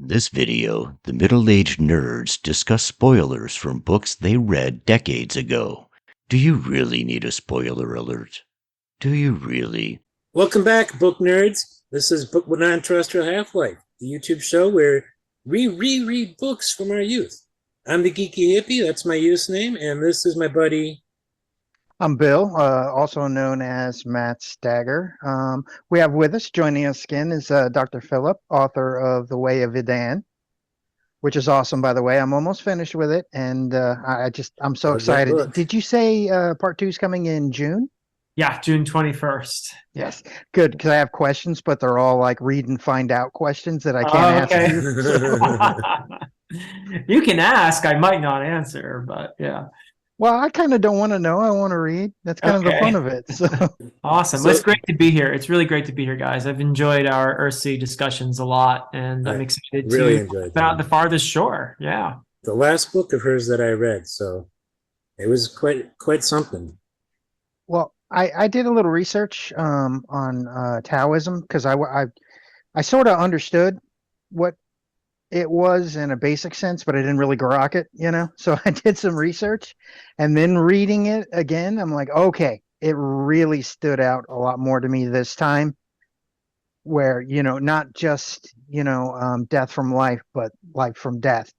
This video, the middle-aged nerds discuss spoilers from books they read decades ago. Do you really need a spoiler alert? Do you really? Welcome back, book nerds. This is Book with Non-Terrestrial Half-Life, the YouTube show where we reread books from our youth. I'm the Geeky Hippie, that's my username, and this is my buddy. I'm Bill, also known as Matt Stagger. We have with us, joining us again, is Dr. Philip, author of The Way of Idan, which is awesome, by the way. I'm almost finished with it, and I'm so excited. Did you say part 2 is coming in June? Yeah, June 21st. Yes, good, because I have questions, but they're all like read and find out questions that I can't ask you. You can ask, I might not answer, but yeah. Well, I kind of don't want to know. I want to read. That's kind of the fun of it. So. Awesome. Well, it's great to be here. It's really great to be here, guys. I've enjoyed our Earthsea discussions a lot, and I'm excited to talk about The Farthest Shore. Yeah. The last book of hers that I read, so it was quite something. Well, I did a little research on Taoism because I sort of understood what it was in a basic sense, but I didn't really grok it, So I did some research, and then reading it again, I'm like, okay, it really stood out a lot more to me this time, where, not just, death from life, but life from death,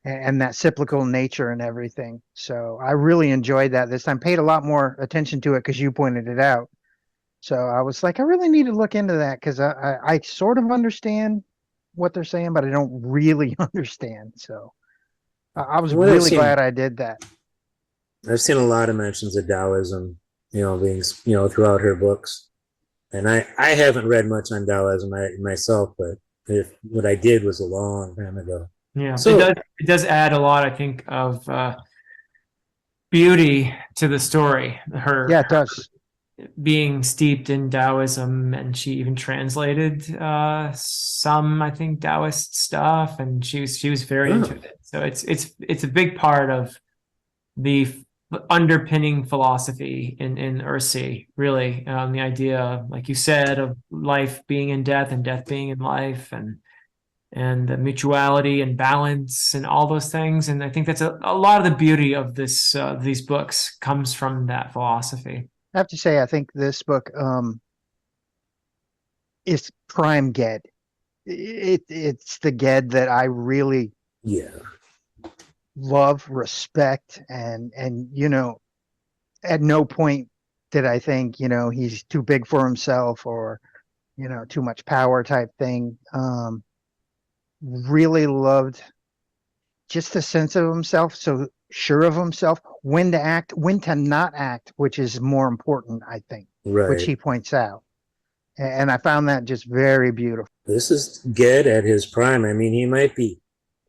and that cyclical nature and everything. So I really enjoyed that this time, paid a lot more attention to it because you pointed it out. So I was like, I really need to look into that because I sort of understand what they're saying, but I don't really understand. So I was really glad I did that. I've seen a lot of mentions of Taoism, being, throughout her books. And I haven't read much on Taoism myself, but what I did was a long time ago. Yeah, so it does add a lot, I think, of beauty to the story. It does. Being steeped in Taoism, and she even translated some, I think, Taoist stuff, and she was very into it. So it's a big part of the underpinning philosophy in Earthsea, really. The idea, like you said, of life being in death and death being in life, and the mutuality and balance and all those things. And I think that's a lot of the beauty of these books comes from that philosophy. I have to say, I think this book is prime Ged. It's the Ged that I really love, respect, and at no point did I think he's too big for himself or too much power type thing. Really loved just the sense of himself, so sure of himself, when to act, when to not act, which is more important, I think, which he points out. And I found that just very beautiful. This is Ged at his prime. I mean, he might be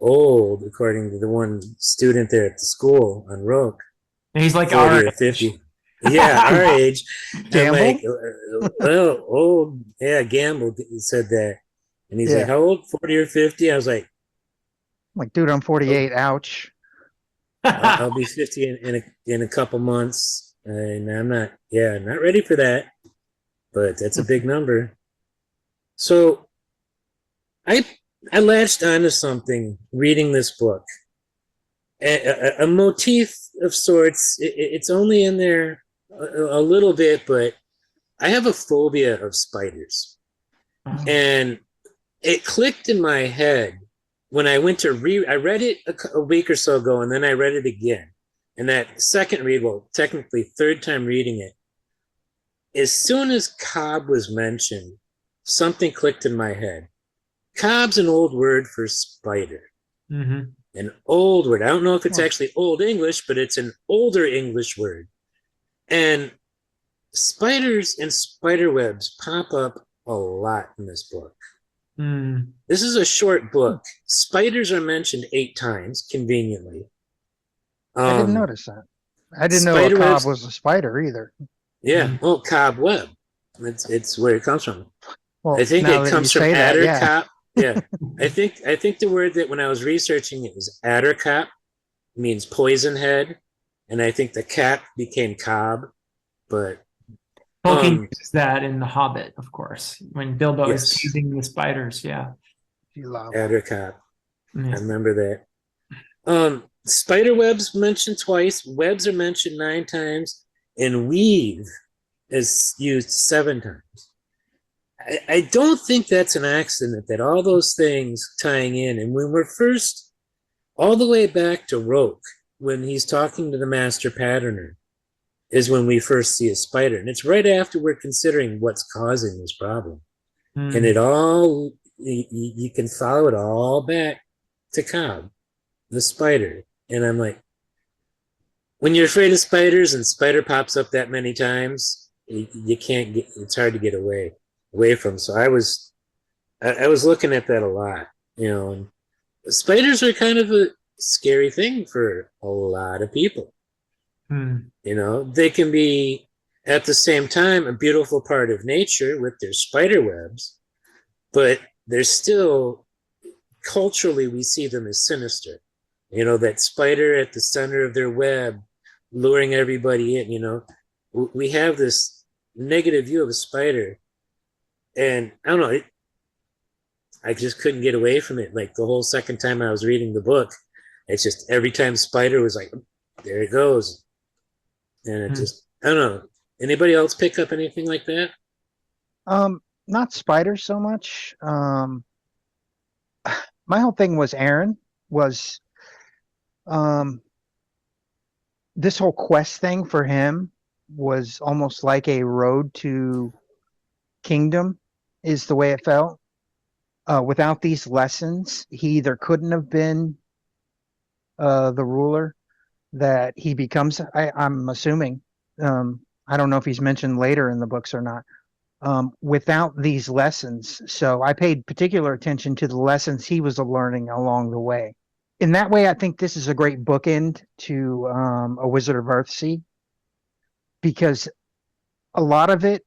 old, according to the one student there at the school on Roke. And he's like 40 or 50. Yeah, our age. Gamble? I'm like, well, old. Yeah, Gamble said that. And he's like, how old? 40 or 50? I was like, dude, I'm 48. Ouch. I'll be 50 in a couple months, and I'm not ready for that. But that's a big number. So I latched onto something reading this book. A motif of sorts. It's only in there a little bit, but I have a phobia of spiders. And it clicked in my head when I went to I read it a week or so ago, and then I read it again. And that second read, well, technically third time reading it, as soon as Cobb was mentioned, something clicked in my head. Cobb's an old word for spider. Mm-hmm. An old word. I don't know if it's actually Old English, but it's an older English word. And spiders and spider webs pop up a lot in this book. Mm. This is a short book. Spiders are mentioned 8 times, conveniently. I didn't notice that. I didn't know a Spider cob webs, was a spider either. yeah. Mm. Well, cobweb. It's where it comes from. I Well, think now it that you comes from say that, adder yeah. cop. Yeah. I think the word that when I was researching it was adder cop means poison head, and I think the cap became cob, but Tolkien uses that in The Hobbit, of course, when Bilbo is yes, teasing the spiders. Yeah. You love. adder cop. I Yeah. remember that. Spider webs mentioned twice. Webs are mentioned 9 times, and weave is used 7 times. I don't think that's an accident that all those things tying in. And when we're first, all the way back to Roke, when he's talking to the master patterner, is when we first see a spider. And it's right after we're considering what's causing this problem. And Mm. it all, you can follow it all back to Cobb, the spider. And I'm like, when you're afraid of spiders and spider pops up that many times, you can't get, it's hard to get away from. So I was looking at that a lot, and spiders are kind of a scary thing for a lot of people. Mm. They can be at the same time a beautiful part of nature with their spider webs, but they're still, culturally, we see them as sinister. That spider at the center of their web luring everybody in. We have this negative view of a spider, and I don't know, I just couldn't get away from it. Like the whole second time I was reading the book, it's just every time spider was like, there it goes. And it just, I don't know. Anybody else pick up anything like that? Not spiders so much. My whole thing was Aaron was this whole quest thing for him was almost like a road to kingdom, is the way it felt. Without these lessons, he either couldn't have been the ruler that he becomes. I'm assuming. I don't know if he's mentioned later in the books or not. Without these lessons, so I paid particular attention to the lessons he was learning along the way. In that way, I think this is a great bookend to A Wizard of Earthsea, because a lot of it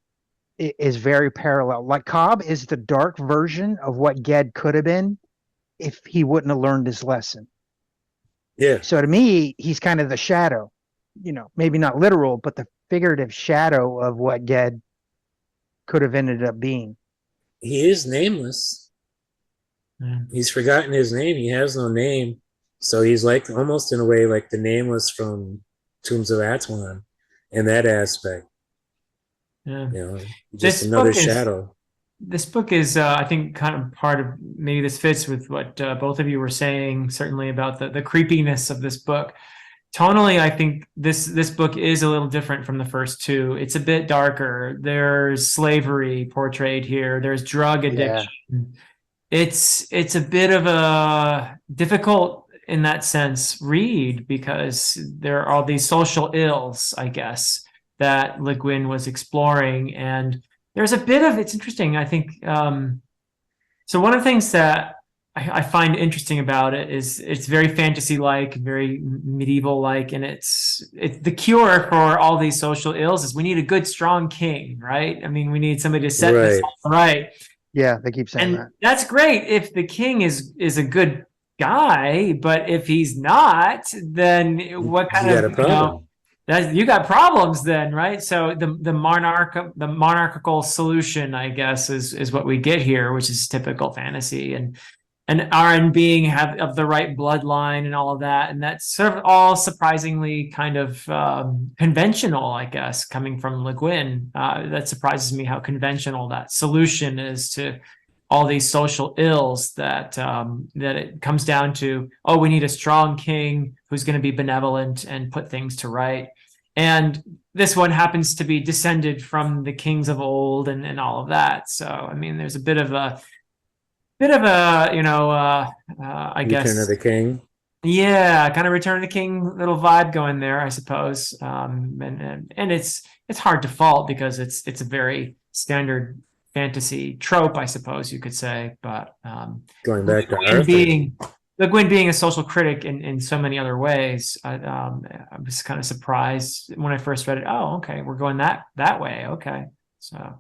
is very parallel. Like Cobb is the dark version of what Ged could have been if he wouldn't have learned his lesson. Yeah. So to me, he's kind of the shadow, maybe not literal, but the figurative shadow of what Ged could have ended up being. He is nameless. He's forgotten his name. He has no name. So he's like almost in a way like the nameless from Tombs of Atuan in that aspect. Yeah. Just another shadow. This book is, I think, kind of part of, maybe this fits with what both of you were saying, certainly about the creepiness of this book. Tonally, I think this book is a little different from the first two. It's a bit darker. There's slavery portrayed here. There's drug addiction. Yeah. It's a bit of a difficult, in that sense, read, because there are all these social ills, I guess, that Le Guin was exploring. And there's a bit of, it's interesting, I think. So one of the things that I find interesting about it is it's very fantasy-like, very medieval-like, and it's the cure for all these social ills is we need a good, strong king, right? I mean, we need somebody to set this all right. Yeah, they keep saying that. That's great if the king is a good guy, but if he's not, then what kind of, you got problems then, right? So the monarchical solution, I guess, is what we get here, which is typical fantasy, and Aaron being of the right bloodline and all of that, and that's sort of all surprisingly kind of conventional, I guess, coming from Le Guin. That surprises me how conventional that solution is to all these social ills, that it comes down to, oh, we need a strong king who's going to be benevolent and put things to right. And this one happens to be descended from the kings of old and all of that. So, I mean, there's a bit of a, I guess, Return of the King. Yeah, kind of Return of the King little vibe going there, I suppose. And it's hard to fault, because it's a very standard fantasy trope, I suppose you could say. But Going back to Guin Arthur. being a social critic in so many other ways, I was kind of surprised when I first read it. Oh, okay, we're going that way. Okay, so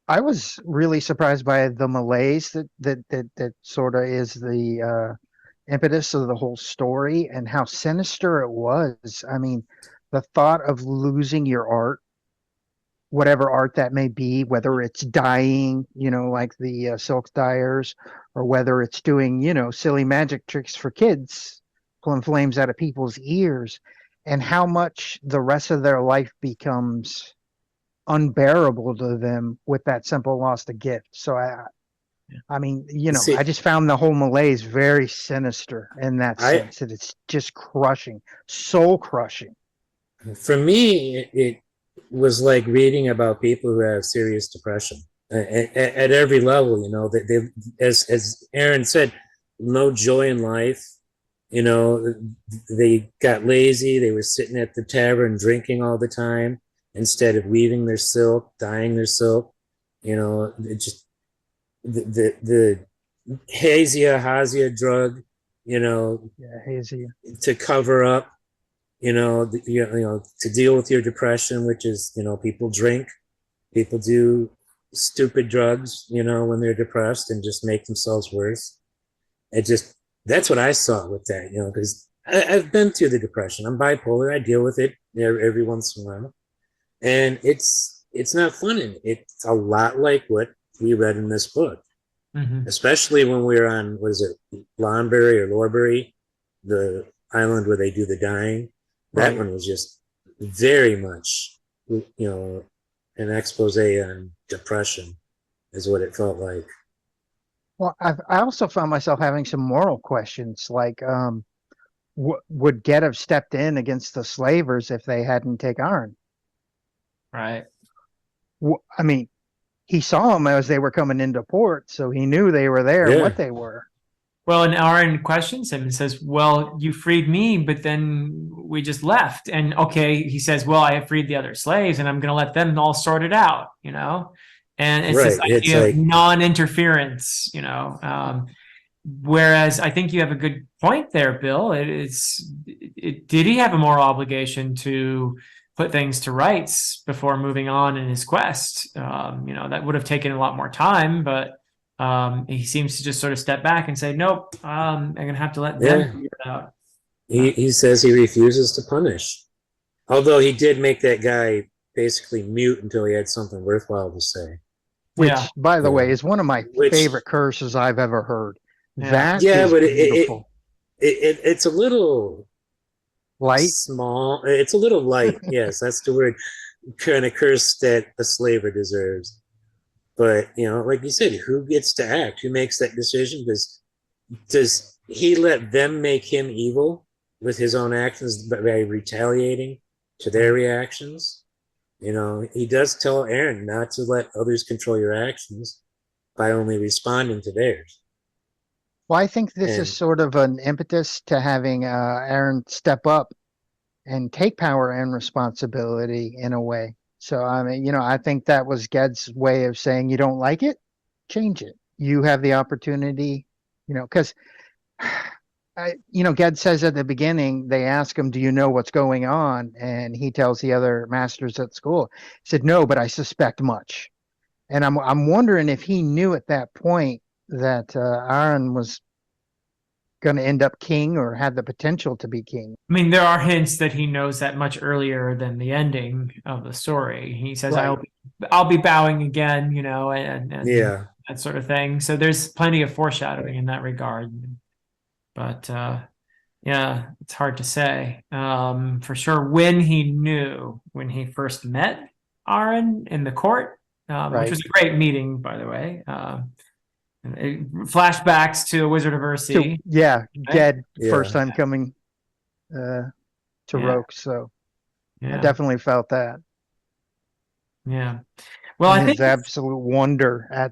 I was really surprised by the malaise that sort of is the impetus of the whole story and how sinister it was. I mean, the thought of losing your art, whatever art that may be, whether it's dyeing, like the silk dyers, or whether it's doing, silly magic tricks for kids, pulling flames out of people's ears, and how much the rest of their life becomes unbearable to them with that simple loss of gift. So I mean, See, I just found the whole malaise very sinister in that I sense, that it's just crushing, soul crushing. for me, it was like reading about people who have serious depression at every level. That as Aaron said, no joy in life. They got lazy. They were sitting at the tavern drinking all the time instead of weaving their silk, dyeing their silk. It just the hazia drug, Yeah, hazy. to cover up, to deal with your depression, which is, people drink, people do stupid drugs, when they're depressed and just make themselves worse. That's what I saw with that, because I've been through the depression. I'm bipolar. I deal with it every once in a while, and it's not fun. And it's a lot like what we read in this book, especially when we were on, what is it, Longberry or Lorbury, the island where they do the dyeing. That one was just very much, an expose on depression, is what it felt like. Well, I also found myself having some moral questions, like, would Ged have stepped in against the slavers if they hadn't taken Aaron? right. I mean, he saw them as they were coming into port, so he knew they were there and what they were. Well, and Aaron questions him and says, well, you freed me, but then we just left. And okay, he says, well, I have freed the other slaves and I'm going to let them all sort it out, And it's this idea of non-interference, whereas I think you have a good point there, Bill. Did he have a moral obligation to put things to rights before moving on in his quest? That would have taken a lot more time, but he seems to just sort of step back and say, nope, I'm going to have to let them figure it out. He says he refuses to punish. Although he did make that guy basically mute until he had something worthwhile to say. Which, by the way, is one of my favorite curses I've ever heard. That is but beautiful. It's a little light. Small. It's a little light. Yes, that's the word. Kind of curse that a slaver deserves. But, like you said, who gets to act? Who makes that decision? Does he let them make him evil with his own actions by retaliating to their reactions? He does tell Aaron not to let others control your actions by only responding to theirs. Well, I think this is sort of an impetus to having Aaron step up and take power and responsibility in a way. So, I mean, I think that was Ged's way of saying, you don't like it, change it. You have the opportunity, because, Ged says at the beginning, they ask him, do you know what's going on? And he tells the other masters at school, he said, no, but I suspect much. And I'm wondering if he knew at that point that Aaron was going to end up king or had the potential to be king. I mean, there are hints that he knows that much earlier than the ending of the story. He says, I'll be bowing again, and that sort of thing. So there's plenty of foreshadowing in that regard. But it's hard to say for sure when he first met Aaron in the court, which was a great meeting, by the way. Flashbacks to Wizard of Earthsea. Ged first time coming to Roke, so I definitely felt that. Yeah, well, and I think absolute wonder at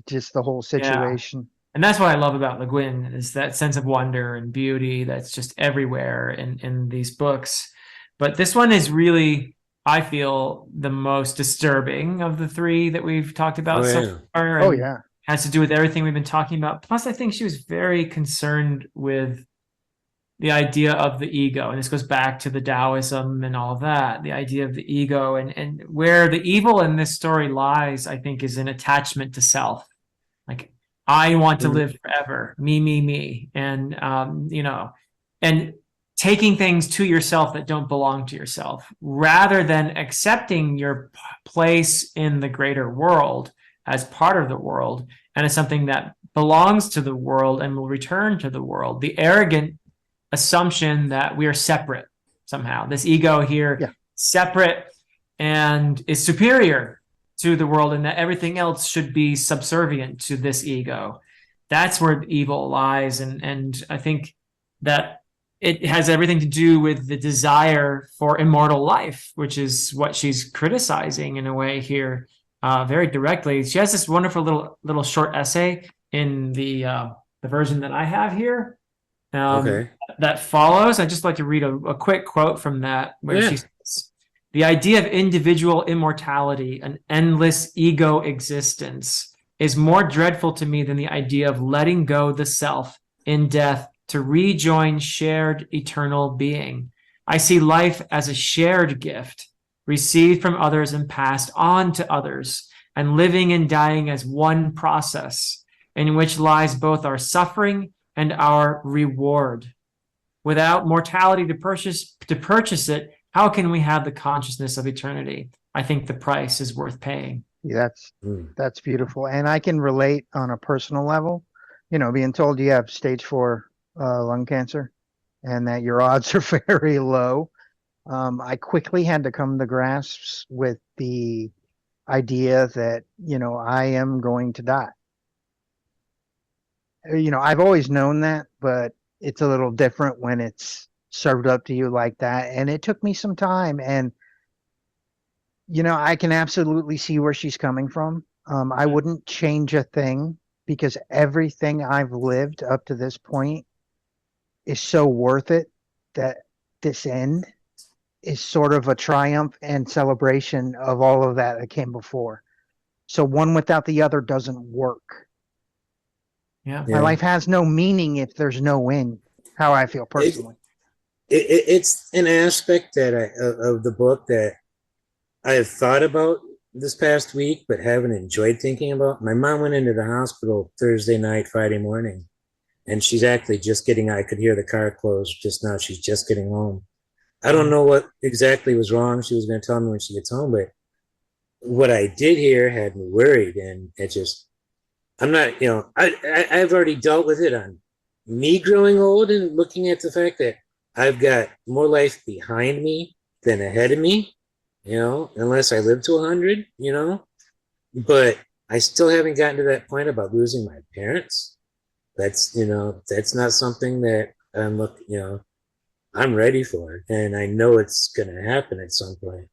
just the whole situation. And that's what I love about Le Guin, is that sense of wonder and beauty that's just everywhere in these books. But this one is really I feel, the most disturbing of the three that we've talked about Oh so yeah. far, Oh and yeah. has to do with everything we've been talking about. Plus, I think she was very concerned with the idea of the ego, and this goes back to the Taoism and all of that. The idea of the ego, and where the evil in this story lies, I think, is an attachment to self. Like, I want to Mhm. live forever, me, and and taking things to yourself that don't belong to yourself, rather than accepting your place in the greater world as part of the world and as something that belongs to the world and will return to the world. The arrogant assumption that we are separate somehow. This ego here, Yeah. separate and is superior to the world, and that everything else should be subservient to this ego. That's where the evil lies, and I think that it has everything to do with the desire for immortal life, which is what she's criticizing in a way here, very directly. She has this wonderful little short essay in the version that I have here, Okay. that follows. I'd just like to read a quick quote from that, where she Yeah. says, "The idea of individual immortality, an endless ego existence, is more dreadful to me than the idea of letting go the self in death to rejoin shared eternal being. I see life as a shared gift, received from others and passed on to others, and living and dying as one process, in which lies both our suffering and our reward. Without mortality to purchase it, how can we have the consciousness of eternity? I think the price is worth paying." Yeah, Mm. that's beautiful, and I can relate on a personal level. You know, being told you have stage 4 lung cancer, and that your odds are very low. I quickly had to come to grasps with the idea that, I am going to die. I've always known that, but it's a little different when it's served up to you like that. And it took me some time. And, I can absolutely see where she's coming from. I wouldn't change a thing because everything I've lived up to this point is so worth it that this end is sort of a triumph and celebration of all of that came before. So one without the other doesn't work. Yeah. My Yeah. life has no meaning if there's no end. How I feel It, personally. it's an aspect that of the book that I've thought about this past week, but haven't enjoyed thinking about. My mom went into the hospital Thursday night, Friday morning, and she's actually just getting. I could hear the car close just now. She's just getting home. I don't know what exactly was wrong. She was going to tell me when she gets home, but what I did hear had me worried, and it just. I'm not, I've already dealt with it on me growing old and looking at the fact that I've got more life behind me than ahead of me, unless I live to 100, but I still haven't gotten to that point about losing my parents. That's not something that I'm ready for, and I know it's going to happen at some point.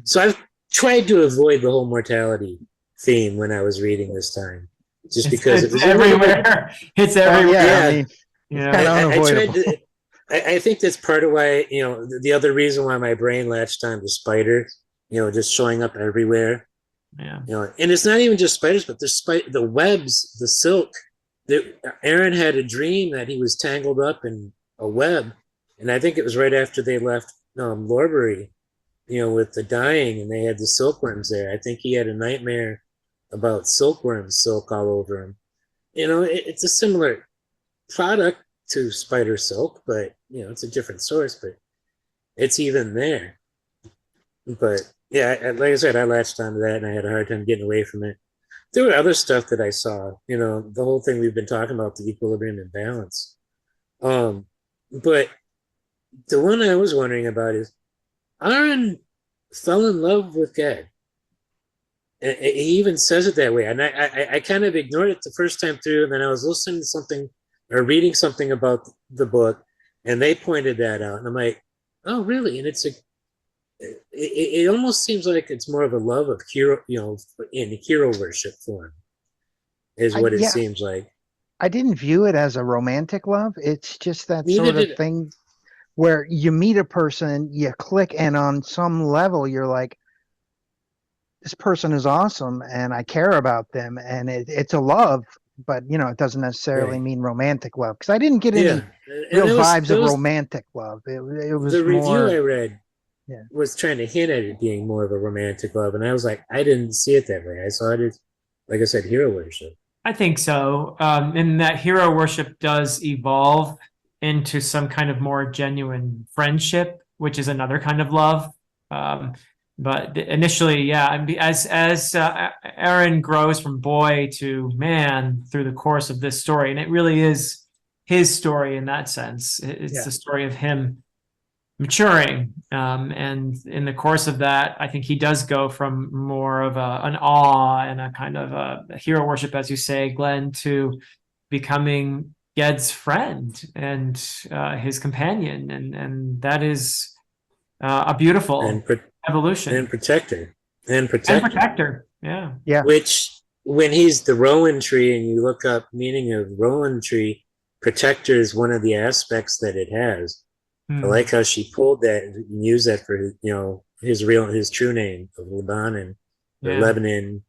So I've tried to avoid the whole mortality theme when I was reading this time, just because it It's was a little bit. everywhere. It's Well, everywhere. yeah, I Yeah, mean, You it's know, kind of I tried unavoidable. to. I think that's part of why the other reason why my brain latched on to spiders. Just showing up everywhere. yeah. And it's not even just spiders, but the webs, the silk. Aaron had a dream that he was tangled up in a web, and I think it was right after they left Lorbury, with the dying, and they had the silkworms there. I think he had a nightmare about silkworms, silk all over him. It's a similar product to spider silk, but it's a different source, but it's even there. But yeah, like I said, I latched onto that, and I had a hard time getting away from it. There were other stuff that I saw. The whole thing we've been talking about, the equilibrium and balance. But the one I was wondering about is Aaron fell in love with God. And he even says it that way, and I kind of ignored it the first time through, and then I was listening to something or reading something about the book, and they pointed that out, and I'm like, oh, really? And it almost seems like it's more of a love of hero, in hero worship form, is what it Yeah, seems like. I didn't view it as a romantic love. It's just that Neither sort of did thing where you meet a person, you click, and on some level, you're like, this person is awesome, and I care about them, and it's a love, but it doesn't necessarily Right. mean romantic love, because I didn't get Yeah. any And real that vibes of was romantic love. It the was review I more, read yeah. was trying to hint at it being more of a romantic love, and I was like, I didn't see it that way. I saw it as, like I said, hero worship. I think so. And that hero worship does evolve into some kind of more genuine friendship, which is another kind of love. Um, but initially, yeah, as Aaron grows from boy to man through the course of this story, and it really is his story in that sense. It's Yeah. the story of him maturing. And in the course of that, I think he does go from more of an awe and a kind of a hero worship, as you say, Glenn, to becoming Ged's friend and his companion. And that is a beautiful And pro- evolution. protector. And And protector. protector. Yeah. Yeah. Which, when he's the Rowan tree and you look up meaning of Rowan tree, protector is one of the aspects that it has. I like how she pulled that and used that for his true name of Lebanon or Yeah. Lebanon.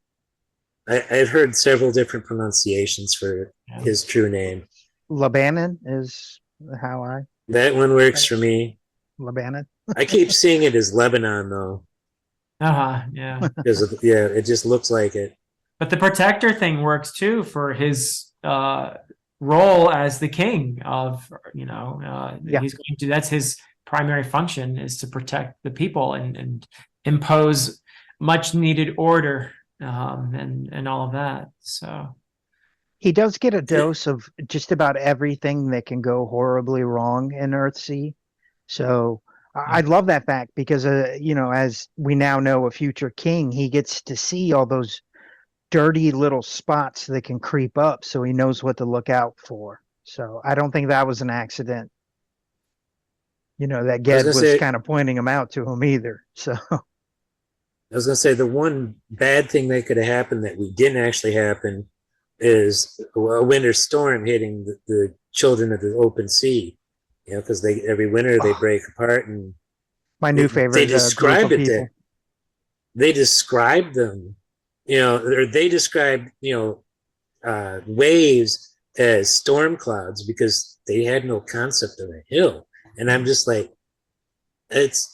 I've heard several different pronunciations for Yeah. his true name. Lebanon is how I That one works for me. Lebanon. I keep seeing it as Lebanon though, Yeah. because it just looks like it. But the protector thing works too for his role as the king of, Yeah. he's going to, that's his primary function, is to protect the people and impose much needed order, and all of that. So He does get a dose of just about everything that can go horribly wrong in Earthsea. So I love that fact because, as we now know, a future king, he gets to see all those dirty little spots that can creep up, so he knows what to look out for. So I don't think that was an accident, that I was Ged gonna was say kind of pointing him out to him either. So the one bad thing that could have happened that we didn't actually happen is a winter storm hitting the children of the open sea. Because every winter they break apart, and my new they favorite group describe of it people. there. They describe them, or they describe waves as storm clouds because they had no concept of a hill, and I'm just like, it's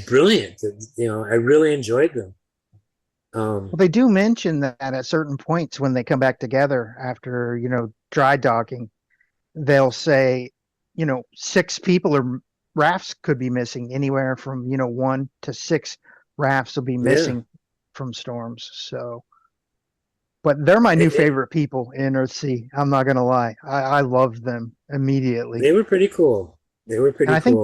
brilliant. I really enjoyed them. Well, they do mention that at certain points when they come back together after, dry docking, they'll say, 6 people or rafts could be missing, anywhere from, 1 to 6 rafts will be Yeah. missing from storms. So, but they're my new favorite people in Earthsea. I'm not going to lie. I love them immediately. They were pretty cool. And I think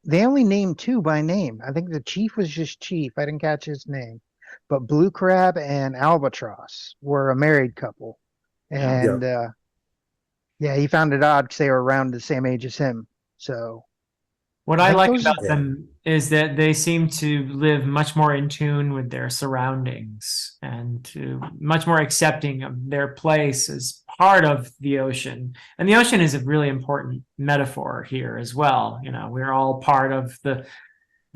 they only named 2 by name. I think the chief was just Chief. I didn't catch his name. But Blue Crab and Albatross were a married couple. And yeah, he found it odd because they were around the same age as him. So what I I think like those- about them is that they seem to live much more in tune with their surroundings and to much more accepting of their place as part of the ocean. And the ocean is a really important metaphor here as well. We're all part of the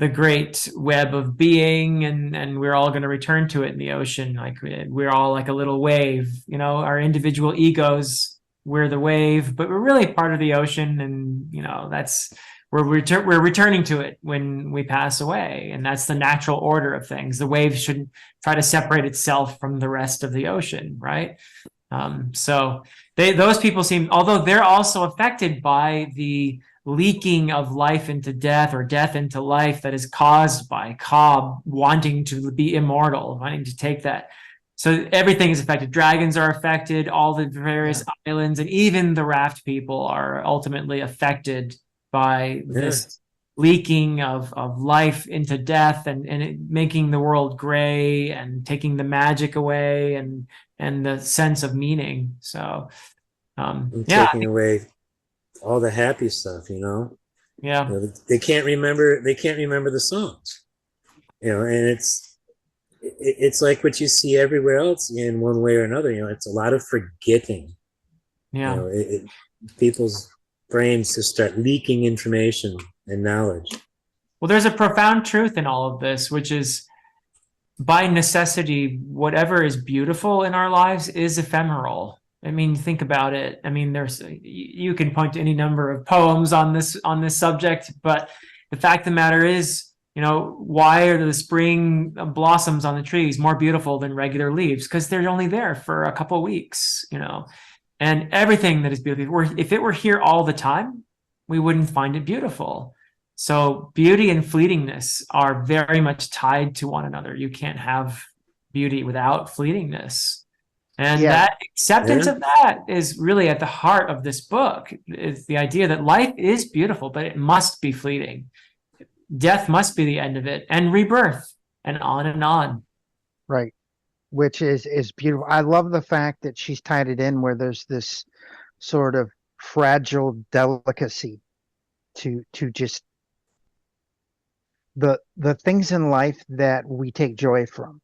great web of being, and we're all going to return to it in the ocean. Like we're all like a little wave. Our individual egos, we're the wave, but we're really part of the ocean, and that's we're returning to it when we pass away, and that's the natural order of things. The wave shouldn't try to separate itself from the rest of the ocean, right? So those people seem, although they're also affected by the leaking of life into death or death into life that is caused by Cobb wanting to be immortal, wanting to take that. So everything is affected. Dragons are affected, all the various islands, and even the raft people are ultimately affected by this leaking of life into death and it making the world gray and taking the magic away and the sense of meaning. So taking away all the happy stuff, they can't remember the songs, and it's like what you see everywhere else in one way or another. It's a lot of forgetting. People's brains to start leaking information and knowledge. Well, there's a profound truth in all of this, which is by necessity, whatever is beautiful in our lives is ephemeral. I mean, think about it. I mean, you can point to any number of poems on this subject, but the fact of the matter is, why are the spring blossoms on the trees more beautiful than regular leaves? Because they're only there for a couple of weeks, and everything that is beautiful, if it were here all the time, we wouldn't find it beautiful. So beauty and fleetingness are very much tied to one another. You can't have beauty without fleetingness. And that acceptance of that is really at the heart of this book. Is the idea that life is beautiful, but it must be fleeting. Death must be the end of it, and rebirth, and on and on. Right. Which is beautiful. I love the fact that she's tied it in where there's this sort of fragile delicacy to just the things in life that we take joy from,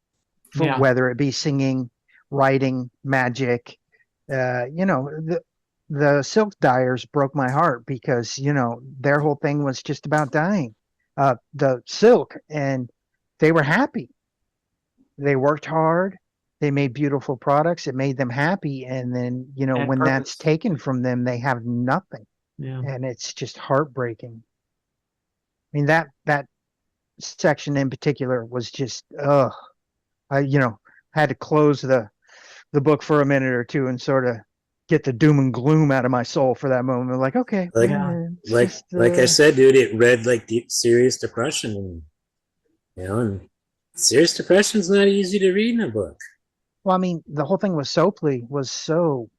whether it be singing, writing, magic. The silk dyers broke my heart because their whole thing was just about dying. The silk, and they were happy. They worked hard. They made beautiful products. It made them happy. And then, when that's taken from them, they have nothing. Yeah. And it's just heartbreaking. I mean, that section in particular was just, I had to close the book for a minute or two and sort of get the doom and gloom out of my soul for that moment. Like, okay. Like I said, dude, it read like deep, serious depression. And serious depression is not easy to read in a book. Well, I mean, the whole thing with Sopley was so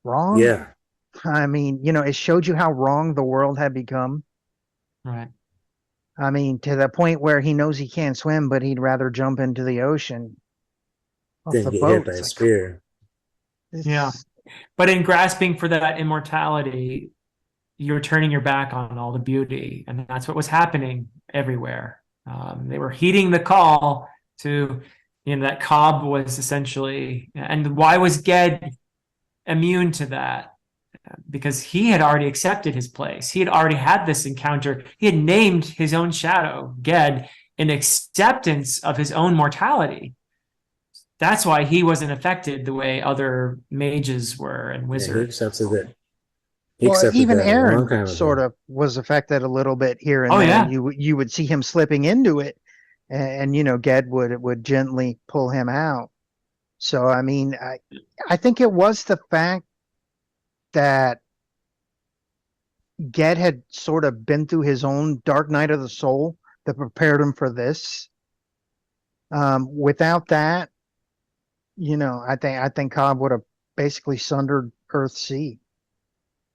wrong. Yeah. I mean, it showed you how wrong the world had become. Right. I mean, to the point where he knows he can't swim, but he'd rather jump into the ocean than get hit by a spear. Yeah. But in grasping for that immortality, you're turning your back on all the beauty. And that's what was happening everywhere. They were heeding the call to, that Cobb was essentially, and why was Ged immune to that? Because he had already accepted his place. He had already had this encounter. He had named his own shadow, Ged, in acceptance of his own mortality. That's why he wasn't affected the way other mages were and wizards. Yeah, he accepted it. Even Aaron sort of was affected a little bit here and there. Yeah. You would see him slipping into it, and Ged would gently pull him out. So I mean, I think it was the fact that Ged had sort of been through his own dark night of the soul that prepared him for this. Without that, I think Cobb would have basically sundered Earthsea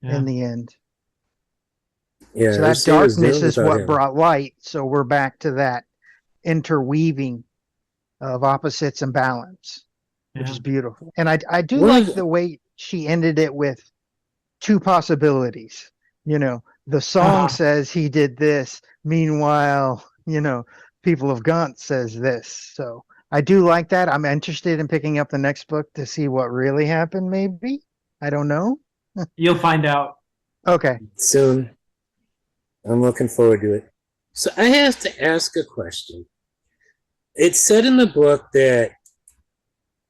in the end. Yeah, so that darkness is what brought light. So we're back to that interweaving of opposites and balance, which is beautiful. And I do like the way she ended it with two possibilities. The song says he did this. Meanwhile, people of Gaunt says this. So I do like that. I'm interested in picking up the next book to see what really happened. Maybe. I don't know. You'll find out. Okay. Soon. I'm looking forward to it. So I have to ask a question. It's said in the book that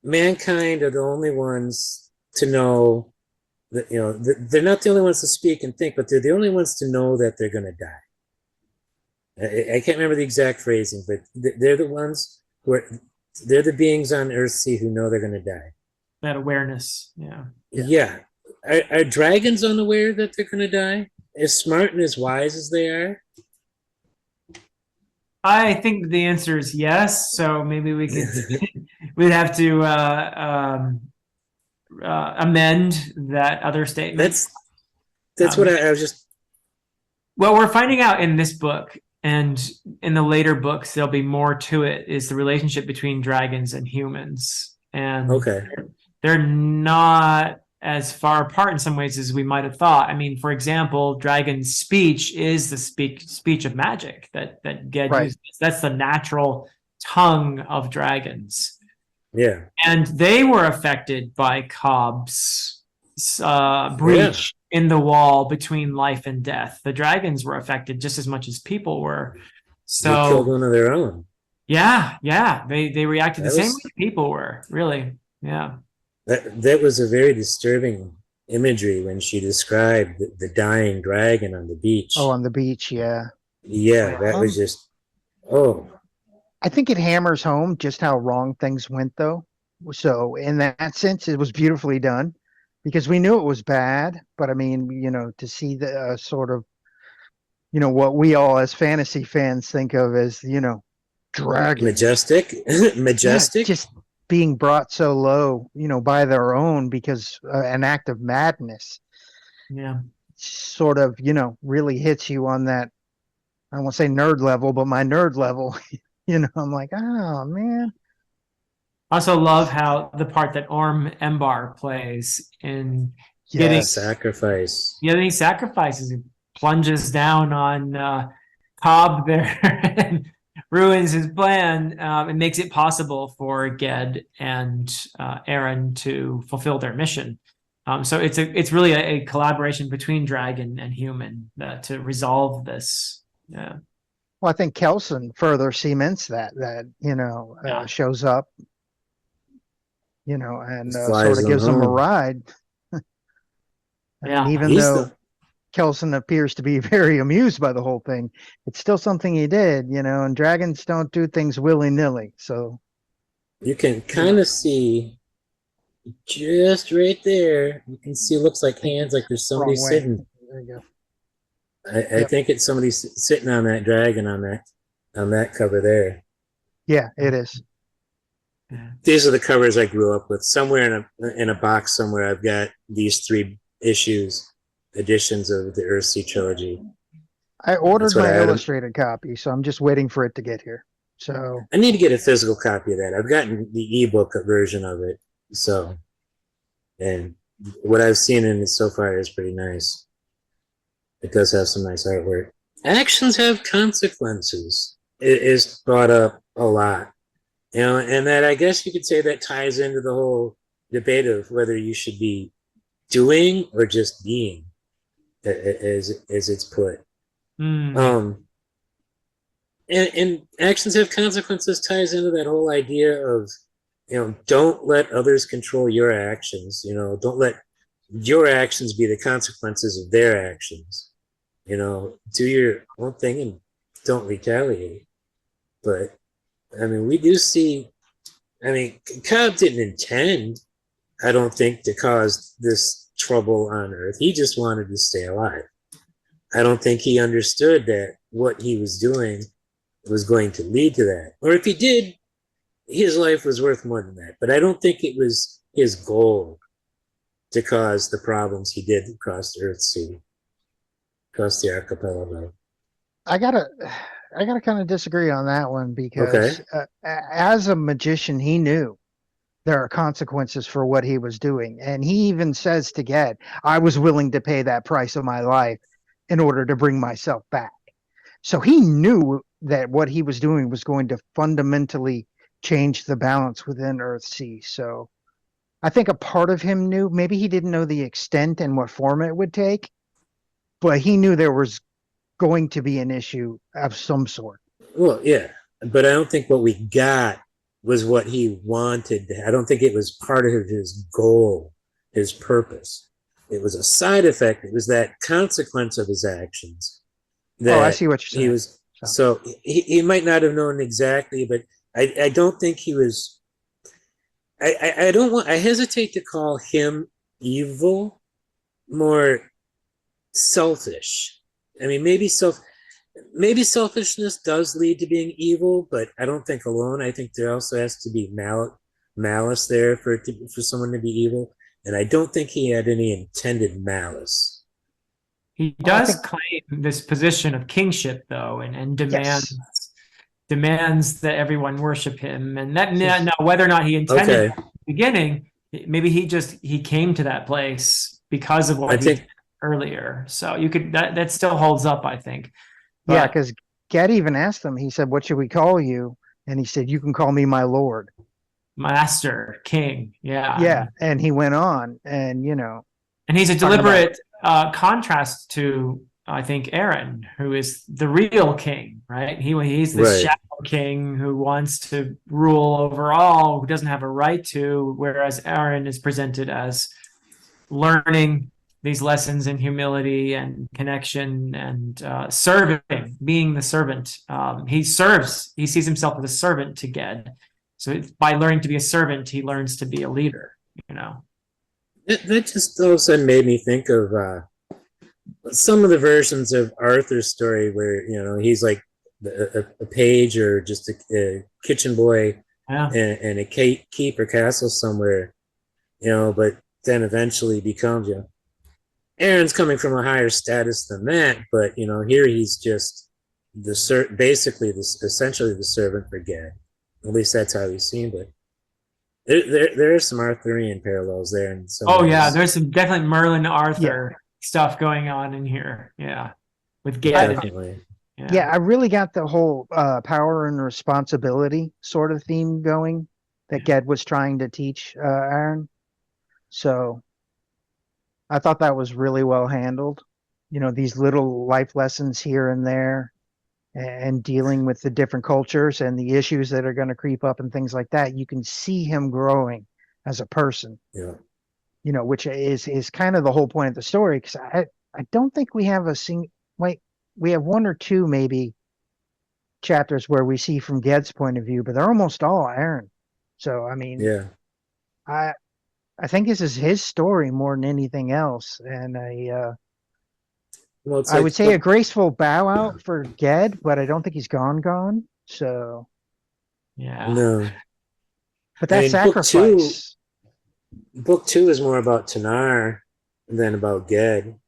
mankind are the only ones to know that, they're not the only ones to speak and think, but they're the only ones to know that they're going to die. I can't remember the exact phrasing, but they're the ones they're the beings on Earthsea who know they're going to die. That awareness. Yeah. Yeah. Are dragons unaware that they're going to die? As smart and as wise as they are? I think the answer is yes. So maybe we could, we'd have to amend that other statement. That's what I was just. Well, we're finding out in this book, and in the later books, there'll be more to it, is the relationship between dragons and humans. And they're not as far apart in some ways as we might have thought. I mean, for example, dragon's speech is the speech of magic that Ged uses. That's the natural tongue of dragons. Yeah. And they were affected by Cobb's breach in the wall between life and death. The dragons were affected just as much as people were. They killed So one of their own. yeah, they reacted the That same was way people were, really. Yeah. that was a very disturbing imagery when she described the dying dragon on the beach. Oh, on the beach, yeah. Yeah, that was just I think it hammers home just how wrong things went, though. So in that sense, it was beautifully done because we knew it was bad. But I mean, to see the sort of, what we all as fantasy fans think of as, dragons. majestic. Yeah, just being brought so low, by their own because an act of madness. Yeah. Sort of, really hits you on that. I won't say nerd level, but my nerd level. I'm like, oh man. I also love how the part that Orm Embar plays in getting sacrifice. Yeah, then he sacrifices. He plunges down on Cobb there and ruins his plan. It makes it possible for Ged and Aaron to fulfill their mission. So it's really a collaboration between dragon and human to resolve this. Yeah. Well, I think Kelson further cements that shows up, and sort of gives them a ride. And even though Kelson appears to be very amused by the whole thing, it's still something he did, and dragons don't do things willy-nilly. So you can kind of see just right there. You can see, looks like hands, like there's somebody sitting. There you go. I think it's somebody sitting on that dragon on that cover there. Yeah, it is. These are the covers I grew up with. Somewhere in a box somewhere, I've got these 3 editions of the Earthsea trilogy. I ordered my illustrated copy, so I'm just waiting for it to get here. So I need to get a physical copy of that. I've gotten the ebook version of it. So, and what I've seen in it so far is pretty nice. It does have some nice artwork. Actions have consequences. It is brought up a lot. And that I guess you could say that ties into the whole debate of whether you should be doing or just being, as it's put. And actions have consequences ties into that whole idea of, don't let others control your actions. Don't let your actions be the consequences of their actions. Do your own thing and don't retaliate. But I mean, we do see. I mean, Cobb didn't intend, I don't think, to cause this trouble on Earth. He just wanted to stay alive. I don't think he understood that what he was doing was going to lead to that. Or if he did, his life was worth more than that. But I don't think it was his goal to cause the problems he did across the Earthsea, across the archipelago. I gotta kind of disagree on that one because as a magician, he knew there are consequences for what he was doing. And he even says to Ged, I was willing to pay that price of my life in order to bring myself back. So he knew that what he was doing was going to fundamentally change the balance within Earthsea. So I think a part of him knew, maybe he didn't know the extent and what form it would take, but he knew there was going to be an issue of some sort. Well, yeah, but I don't think what we got was what he wanted. I don't think it was part of his goal, his purpose. It was a side effect. It was that consequence of his actions. I see what you're saying. He was, so he might not have known exactly, but I don't think he was. I hesitate to call him evil, more selfish. I mean, maybe selfishness does lead to being evil, but I don't think alone. I think there also has to be malice there for someone to be evil, and I don't think he had any intended malice. He does claim this position of kingship, though, and demands that everyone worship him, and that now whether or not he intended at the beginning, maybe he came to that place because of what he did earlier. So you could that still holds up, I think. But, yeah, because Ged even asked him. He said, "What should we call you?" And he said, "You can call me my lord, master, king." Yeah, yeah. And he went on, and and he's a deliberate contrast to, I think, Aaron, who is the real king, right? He's the Right. shadow king who wants to rule over all, who doesn't have a right to, whereas Aaron is presented as learning these lessons in humility and connection and serving, being the servant. He sees himself as a servant to Ged. So by learning to be a servant, he learns to be a leader, you know. That just all of a sudden made me think of some of the versions of Arthur's story where, you know, he's like a page or just a kitchen boy Yeah. in a keep or castle somewhere, you know, but then eventually becomes, you know, Aaron's coming from a higher status than that, but, you know, here he's just basically essentially the servant for Gad. At least that's how he's seen, but there are some Arthurian parallels there. In some Oh ways. yeah, there's some definitely Merlin Arthur stuff going on in here. Yeah, with Ged. Definitely. Yeah, I really got the whole power and responsibility sort of theme going that Ged was trying to teach Aaron. So I thought that was really well handled. You know, these little life lessons here and there and dealing with the different cultures and the issues that are going to creep up and things like that. You can see him growing as a person. Yeah. You know, which is kind of the whole point of the story, because I don't think we have we have one or two maybe chapters where we see from Ged's point of view, but they're almost all Aaron. So I mean, Yeah. I think this is his story more than anything else, and Well, it's I like, would say a graceful bow out for Ged, but I don't think he's gone. So, Yeah. no. but that I mean, sacrifice. Book two is more about Tanar than about Ged.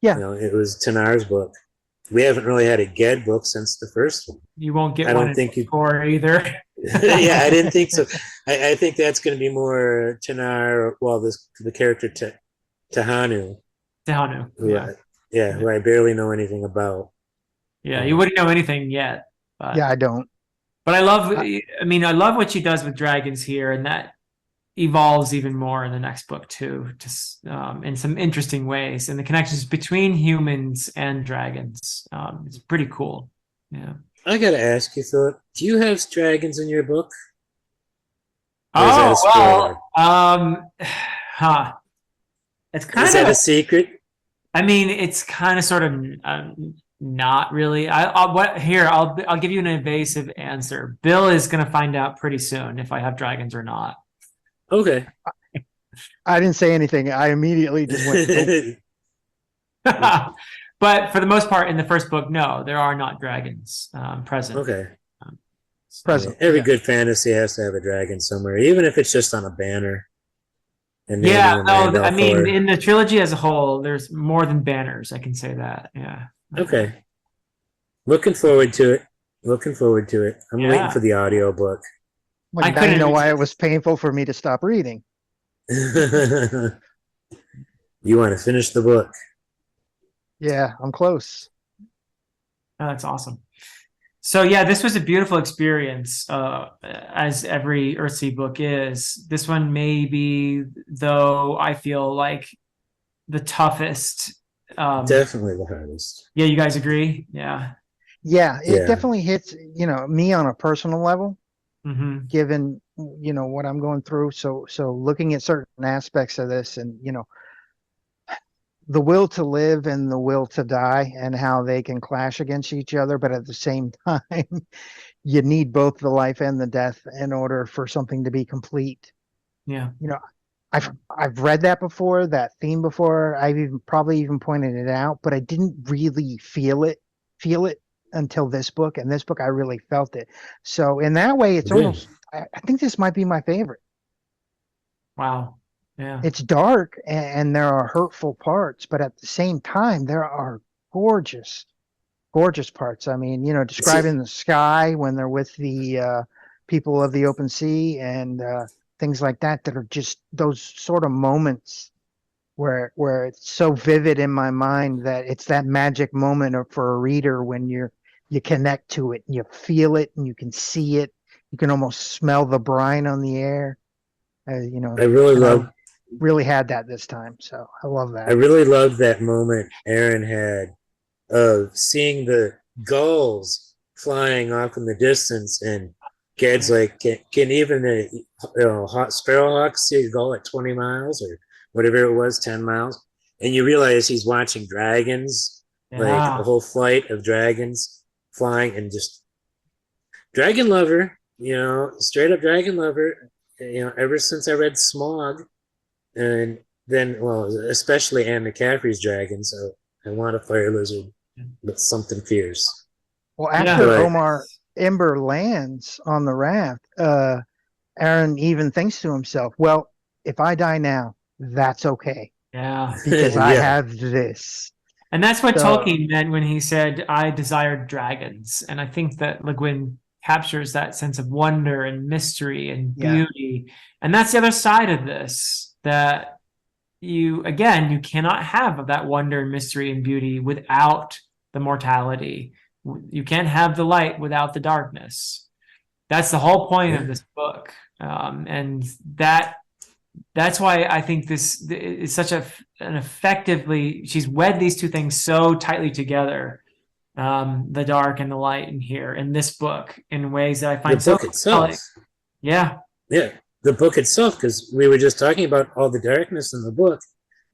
Yeah. You know, it was Tanar's book. We haven't really had a Ged book since the first one. You won't get I one don't in think you. four either. Yeah, I didn't think so. I think that's going to be more Tanar. Well, the character Tahanu. Tahanu. Who I barely know anything about. Yeah, you wouldn't know anything yet. But, Yeah, I don't. But I love what she does with dragons here, and that evolves even more in the next book too, just in some interesting ways. And the connections between humans and dragons, it's pretty cool. Yeah. I gotta ask you, Philip, do you have dragons in your book? Oh well, it's kind is that a secret? I mean, it's kind of sort of not really. I'll give you an evasive answer. Bill is going to find out pretty soon if I have dragons or not. Okay. I didn't say anything. I immediately just went. But for the most part, in the first book, no, there are not dragons present. Okay. Present. Every good fantasy has to have a dragon somewhere, even if it's just on a banner. And I mean, in the trilogy as a whole, there's more than banners. I can say that. Yeah. Okay. Looking forward to it. I'm waiting for the audio book. Well, now you know why it was painful for me to stop reading. You want to finish the book? Yeah, I'm close. Oh, that's awesome. So yeah, this was a beautiful experience, as every Earthsea book is. This one may be, though, I feel like the toughest. Definitely the hardest. Yeah, you guys agree? Yeah. Yeah, it definitely hits, me on a personal level, given, what I'm going through. So looking at certain aspects of this and, the will to live and the will to die and how they can clash against each other, but at the same time, you need both the life and the death in order for something to be complete. Yeah. I've read that before, that theme before. I've probably even pointed it out, but I didn't really feel it until this book. And this book, I really felt it. So in that way, it's almost, I think this might be my favorite. Wow. Yeah. It's dark and there are hurtful parts, but at the same time, there are gorgeous parts. I mean, describing the sky when they're with the people of the open sea and things like that are just those sort of moments where it's so vivid in my mind that it's that magic moment for a reader when you connect to it and you feel it and you can see it. You can almost smell the brine on the air. I really love really had that this time. So I love I that. really loved that moment Aaron had of seeing the gulls flying off in the distance, and Ged's like, can even hot sparrowhawks see a gull at 20 miles or whatever it was, 10 miles? And you realize he's watching dragons, like a Yeah. whole flight of dragons flying, and just dragon lover, straight up dragon lover. Ever since I read Smog, and then, well, especially Anne McCaffrey's dragon, so I want a fire lizard, but something fierce. Well, Yeah. after But Omar Ember lands on the raft, Aaron even thinks to himself, well, if I die now, that's okay Yeah. because I yeah, have this. And that's what So- Tolkien meant when he said, I desired dragons. And I think that Le Guin captures that sense of wonder and mystery and Yeah. beauty. And that's the other side of this, that you cannot have that wonder and mystery and beauty without the mortality. You can't have the light without the darkness. That's the whole point of this book. And that's why I think this is such an effectively, she's wed these two things so tightly together, the dark and the light in here in this book in ways that I find the book itself. Yeah. Yeah, the book itself, because we were just talking about all the darkness in the book,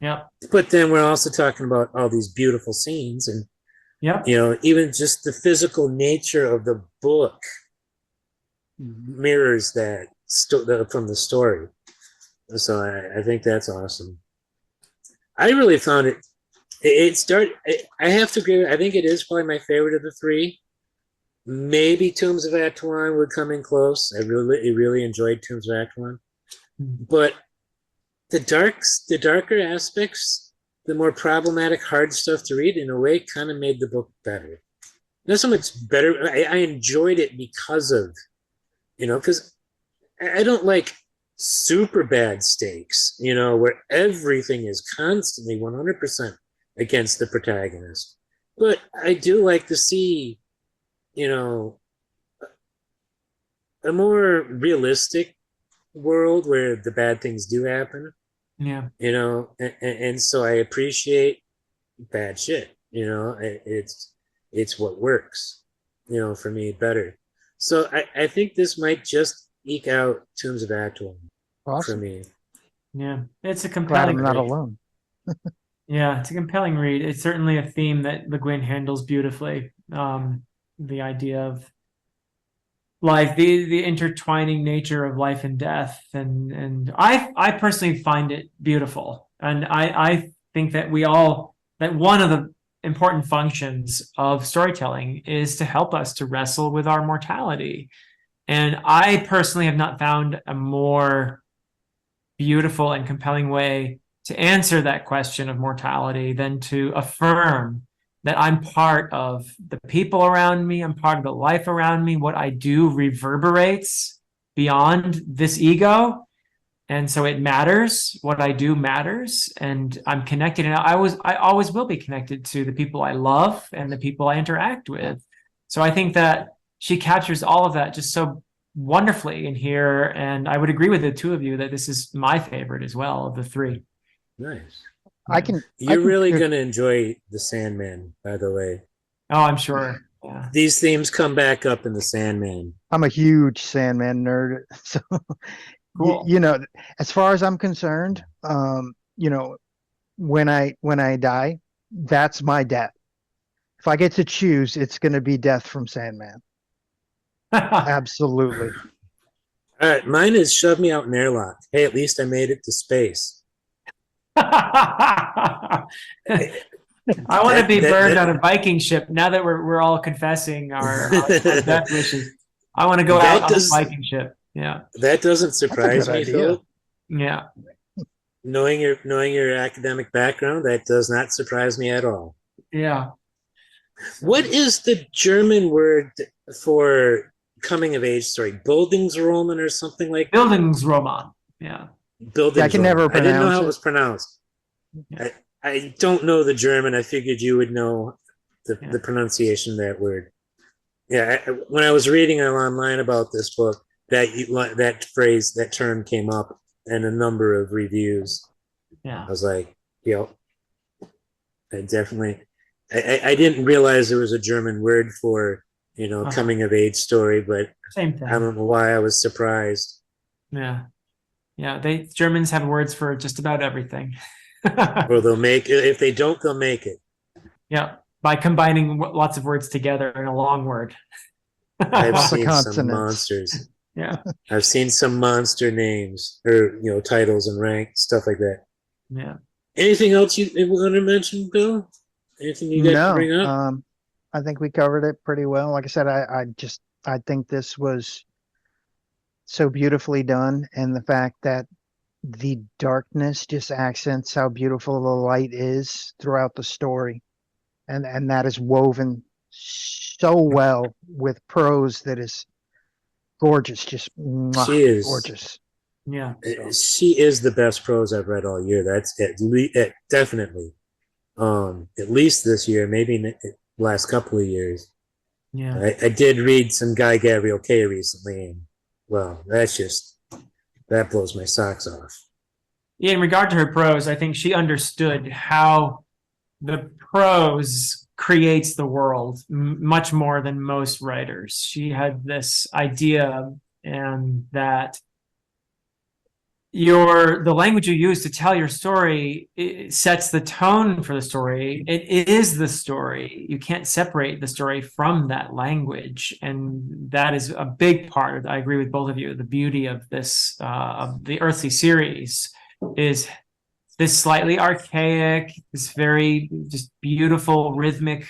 Yep. but then we're also talking about all these beautiful scenes, and Yep. even just the physical nature of the book mirrors that from the story. So I think that's awesome. I really found it started. I have to agree. I think it is probably my favorite of the three. Maybe Tombs of Atuan would come in close. I really enjoyed Tombs of Atuan, but the darker aspects, the more problematic, hard stuff to read, in a way, kind of made the book better. Not so much better. I enjoyed it because of, because I don't like super bad stakes, where everything is constantly 100% against the protagonist. But I do like to see, a more realistic world where the bad things do happen. Yeah. And so I appreciate bad shit. It's what works, for me better. So I think this might just eke out Tombs of Atuan for Awesome. me. Yeah. It's a Glad compelling I'm not read. alone. Yeah, it's a compelling read. It's certainly a theme that Le Guin handles beautifully. The idea of life, the intertwining nature of life and death, and I personally find it beautiful, and I think that that one of the important functions of storytelling is to help us to wrestle with our mortality, and I personally have not found a more beautiful and compelling way to answer that question of mortality than to affirm that I'm part of the people around me, I'm part of the life around me. What I do reverberates beyond this ego. And so it matters. What I do matters. And I'm connected. And I always will be connected to the people I love and the people I interact with. So I think that she captures all of that just so wonderfully in here. And I would agree with the two of you that this is my favorite as well of the three. Nice. I You're can really going to enjoy The Sandman, by the way. Oh, I'm sure. Yeah. These themes come back up in The Sandman. I'm a huge Sandman nerd. So, Cool. as far as I'm concerned, when I die, that's my death. If I get to choose, it's going to be death from Sandman. Absolutely. All right, mine is Shove Me Out in Airlock. Hey, at least I made it to space. I want to be burned on a Viking ship. Now that we're all confessing our death wishes, I want to go out on a Viking ship. Yeah, that doesn't surprise me, Philip. Yeah, Knowing your academic background, that does not surprise me at all. Yeah. What is the German word for coming of age story? Bildungsroman or something like that? Bildungsroman. Yeah. Bildungsroman. I can never I didn't know how pronounce it was pronounced. Yeah. I don't know the German. I figured you would know the pronunciation of that word. Yeah, when I was reading online about this book, that phrase, that term came up, and a number of reviews. Yeah. I was like, I definitely. I didn't realize there was a German word for coming of age story, but Same thing. I don't know why I was surprised. Yeah. Yeah. Germans have words for just about everything. Or they'll make it. If they don't, they'll make it. Yeah. By combining lots of words together in a long word. I've Lots of seen some consonants. monsters. Yeah. I've seen some monster names or titles and rank stuff like that. Yeah. Anything else you want to mention, Bill? Anything you got to bring up? I think we covered it pretty well. Like I said, I think this was so beautifully done, and the fact that the darkness just accents how beautiful the light is throughout the story, and that is woven so well with prose that is gorgeous, just She is gorgeous. Yeah. She is the best prose I've read all year. That's definitely. At least this year, maybe the last couple of years. Yeah. I did read some Guy Gabriel Kay recently, and well, that blows my socks off. Yeah, in regard to her prose, I think she understood how the prose creates the world much more than most writers. She had this idea, and that the language you use to tell your story, it sets the tone for the story. It is the story. You can't separate the story from that language, and that is a big part of, I agree with both of you, the beauty of this of the Earthsea series is this slightly archaic, this very just beautiful rhythmic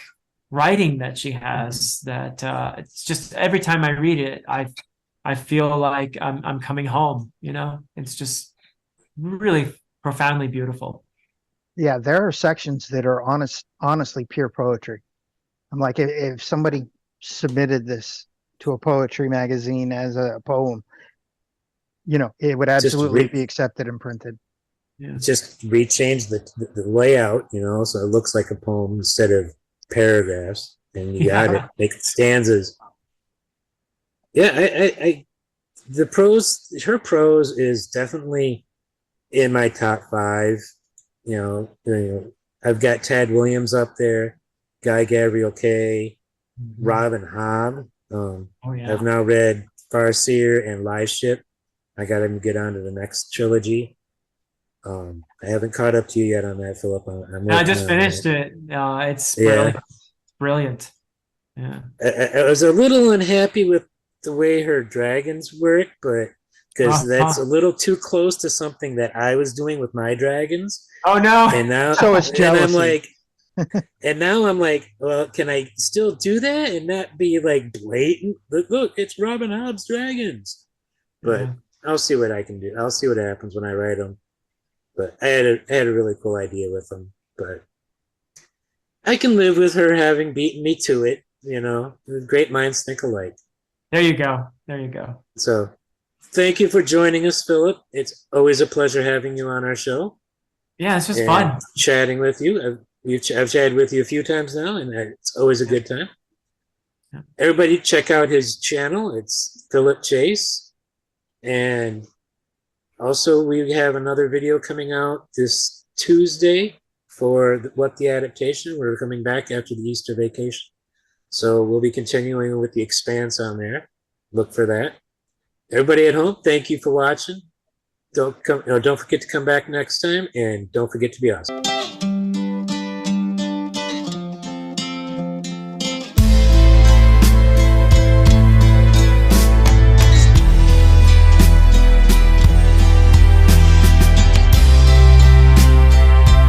writing that she has, that it's just every time I read it, I feel like I'm coming home, It's just really profoundly beautiful. Yeah, there are sections that are honestly pure poetry. I'm like, if somebody submitted this to a poetry magazine as a poem, it would absolutely be accepted and printed. Yeah. Just rechange the layout, so it looks like a poem instead of paragraphs, and you got it. Make stanzas. Yeah, her prose is definitely in my top 5. I've got Tad Williams up there, Guy Gabriel Kay, Robin Hobb. I've now read Farseer and Live Ship. I got to get on to the next trilogy. I haven't caught up to you yet on that, Philip. I just finished it. It's brilliant. Brilliant. Yeah. I was a little unhappy with the way her dragons work, but because that's a little too close to something that I was doing with my dragons. Oh no! And now, so it's jealousy. And I'm like, well, can I still do that and not be like blatant? Look, it's Robin Hobb's dragons. But I'll see what I can do. I'll see what happens when I write them. But I had a really cool idea with them. But I can live with her having beaten me to it. Great minds think alike. There you go. There you go. So, thank you for joining us, Philip. It's always a pleasure having you on our show. Yeah, it's just fun chatting with you. I've chatted with you a few times now, and it's always a good time. Yeah. Everybody, check out his channel. It's Philip Chase, and also we have another video coming out this Tuesday for What the Adaptation. We're coming back after the Easter vacation. So we'll be continuing with The Expanse on there. Look for that. Everybody at home, thank you for watching. Don't forget to come back next time, and don't forget to be awesome.